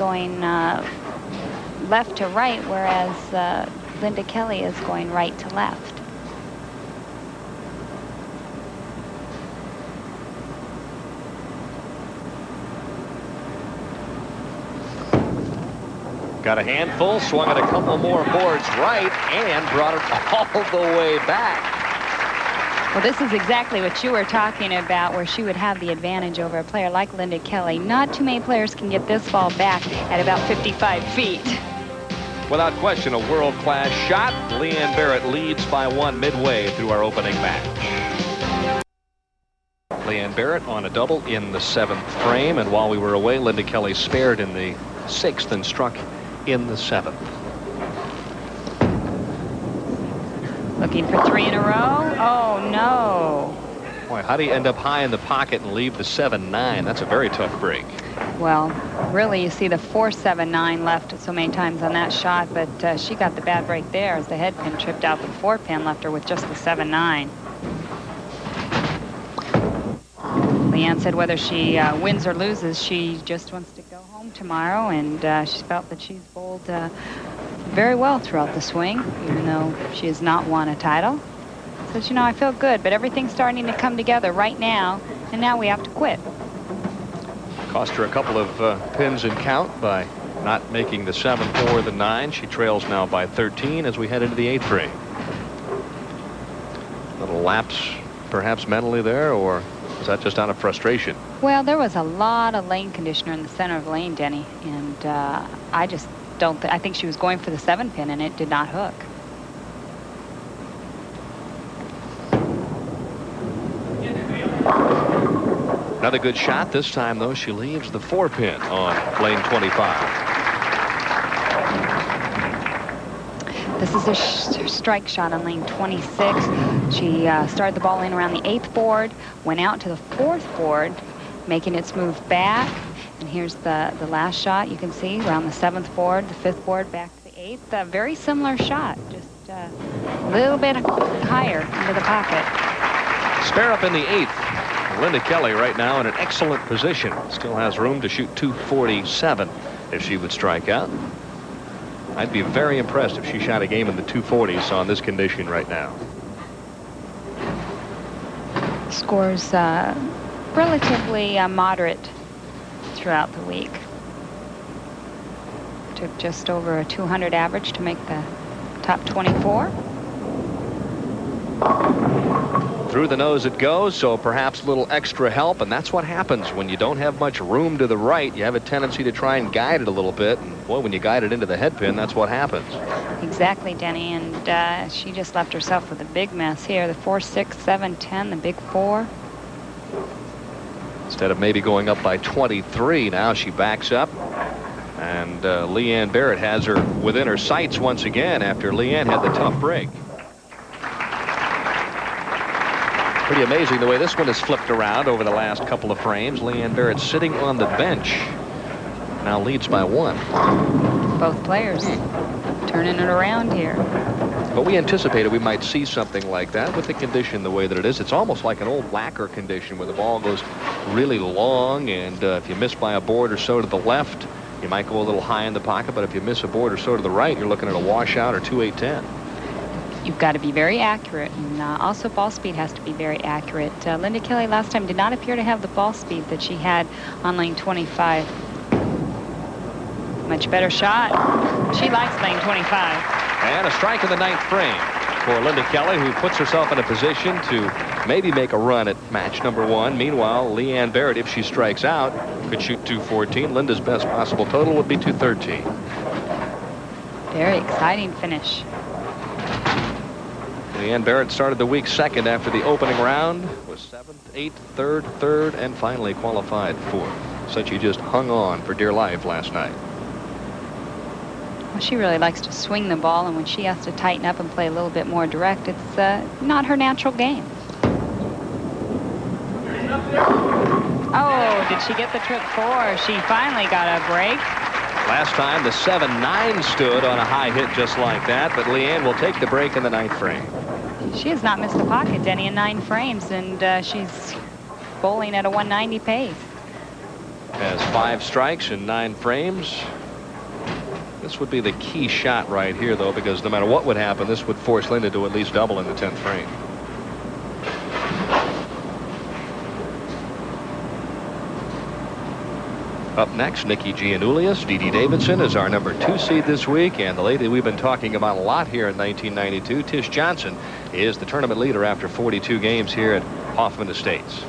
going left to right, whereas Linda Kelly is going right to left. Got a handful, swung at a couple more boards right, and brought it all the way back. Well, this is exactly what you were talking about, where she would have the advantage over a player like Linda Kelly. Not too many players can get this ball back at about 55 feet. Without question, a world-class shot. Leanne Barrette leads by 1 midway through our opening match. Leanne Barrette on a double in the 7th frame, and while we were away, Linda Kelly spared in the 6th and struck in the 7th. Looking for 3 in a row. Oh, no. Boy, how do you end up high in the pocket and leave the 7-9? That's a very tough break. Well, really, you see the 4-7-9 left so many times on that shot, but she got the bad break there as the head pin tripped out the 4-pin, left her with just the 7-9. Leanne said whether she wins or loses, she just wants to go home tomorrow, and she felt that she's bowled very well throughout the swing, even though she has not won a title. Says, you know, I feel good, but everything's starting to come together right now, and now we have to quit. Cost her a couple of pins in count by not making the 7 or the 9. She trails now by 13 as we head into the 8th frame. Little lapse, perhaps mentally there, or is that just out of frustration? Well, there was a lot of lane conditioner in the center of the lane, Denny, and I just don't I think she was going for the 7-pin, and it did not hook. Another good shot. This time, though, she leaves the 4-pin on lane 25. This is a strike shot on lane 26. She started the ball in around the 8th board, went out to the 4th board, making its move back. And here's the last shot. You can see around the 7th board, the 5th board, back to the 8th. A very similar shot, just a little bit higher into the pocket. Spare up in the 8th. Linda Kelly right now in an excellent position. Still has room to shoot 247 if she would strike out. I'd be very impressed if she shot a game in the 240s on this condition right now. Scores relatively moderate throughout the week. Took just over a 200 average to make the top 24. Through the nose it goes, so perhaps a little extra help, and that's what happens when you don't have much room to the right. You have a tendency to try and guide it a little bit, and boy, when you guide it into the head pin, that's what happens. Exactly, Denny, and she just left herself with a big mess here. The 4, 6, 7, 10, the big 4. Instead of maybe going up by 23, now she backs up, and Leanne Barrette has her within her sights once again after Leanne had the tough break. Pretty amazing the way this one has flipped around over the last couple of frames. Leanne Barrette sitting on the bench now leads by 1. Both players turning it around here. But we anticipated we might see something like that with the condition the way that it is. It's almost like an old lacquer condition where the ball goes really long, and if you miss by a board or so to the left, you might go a little high in the pocket, but if you miss a board or so to the right, you're looking at a washout or 2-8-10. You've got to be very accurate, and also ball speed has to be very accurate. Linda Kelly last time did not appear to have the ball speed that she had on lane 25. Much better shot. She likes lane 25. And a strike in the 9th frame for Linda Kelly, who puts herself in a position to maybe make a run at match number 1. Meanwhile, Leanne Barrette, if she strikes out, could shoot 214. Linda's best possible total would be 213. Very exciting finish. Leanne Barrette started the week 2nd after the opening round, was 7th, 8th, 3rd, 3rd, and finally qualified 4th. So she just hung on for dear life last night. Well, she really likes to swing the ball, and when she has to tighten up and play a little bit more direct, it's not her natural game. Oh, did she get the trip 4? She finally got a break. Last time the 7-9 stood on a high hit just like that, but Leanne will take the break in the 9th frame. She has not missed a pocket, Denny, in 9 frames, and she's bowling at a 190 pace. Has 5 strikes in 9 frames. This would be the key shot right here, though, because no matter what would happen, this would force Linda to at least double in the 10th frame. Up next, Nikki Giannoulias. Dee Dee Davidson is our number 2 seed this week, and the lady we've been talking about a lot here in 1992, Tish Johnson, is the tournament leader after 42 games here at Hoffman-Estates.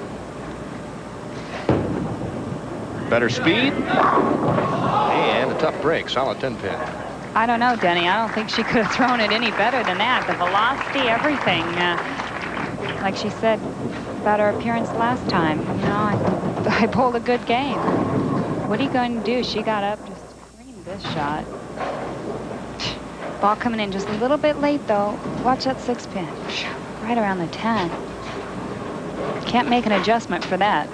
Better speed and a tough break. Solid 10-pin. I don't know, Denny. I don't think she could have thrown it any better than that. The velocity, everything. Like she said about her appearance last time. You know, I bowled a good game. What are you going to do? She got up, just screamed this shot. Ball coming in just a little bit late, though. Watch that 6-pin. Right around the 10. Can't make an adjustment for that.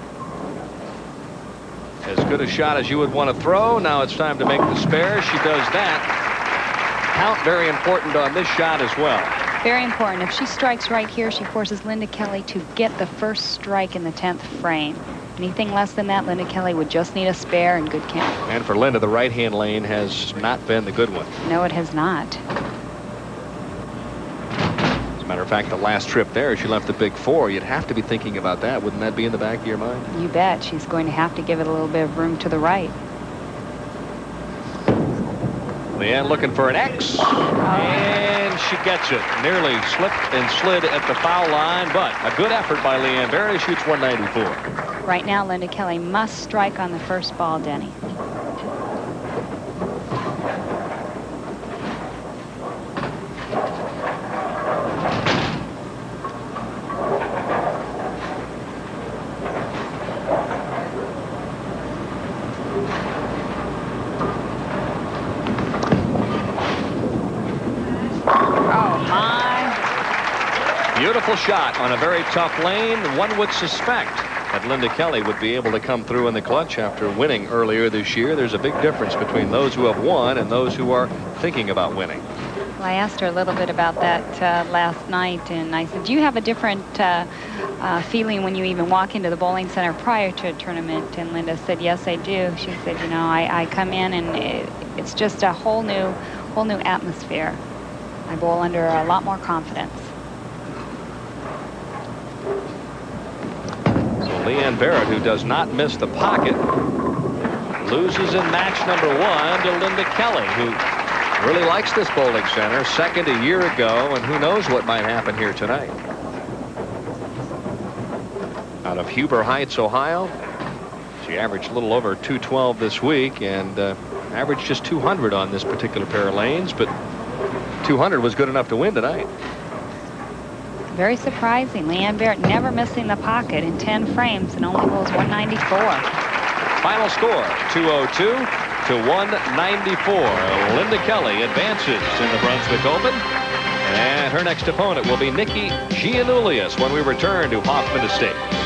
As good a shot as you would want to throw. Now it's time to make the spare. She does that. Count very important on this shot as well. Very important. If she strikes right here, she forces Linda Kelly to get the first strike in the 10th frame. Anything less than that, Linda Kelly would just need a spare and good count. And for Linda, the right-hand lane has not been the good one. No, it has not. As a matter of fact, the last trip there, she left the big 4. You'd have to be thinking about that. Wouldn't that be in the back of your mind? You bet. She's going to have to give it a little bit of room to the right. Leanne looking for an X. And she gets it. Nearly slipped and slid at the foul line, but a good effort by Leanne Barrette. Shoots 194. Right now, Linda Kelly must strike on the first ball, Denny. Beautiful shot on a very tough lane. One would suspect that Linda Kelly would be able to come through in the clutch after winning earlier this year. There's a big difference between those who have won and those who are thinking about winning. Well, I asked her a little bit about that last night, and I said, do you have a different feeling when you even walk into the bowling center prior to a tournament? And Linda said, yes, I do. She said, you know, I come in and it's just a whole new atmosphere. I bowl under a lot more confidence. Leanne Barrette, who does not miss the pocket, loses in match number 1 to Linda Kelly, who really likes this bowling center. Second a year ago, and who knows what might happen here tonight. Out of Huber Heights, Ohio. She averaged a little over 212 this week and averaged just 200 on this particular pair of lanes, but 200 was good enough to win tonight. Very surprising. Leanne Barrette never missing the pocket in 10 frames and only bowls 194. Final score, 202 to 194. Linda Kelly advances in the Brunswick Open. And her next opponent will be Nikki Giannoulias when we return to Hoffman-Estates.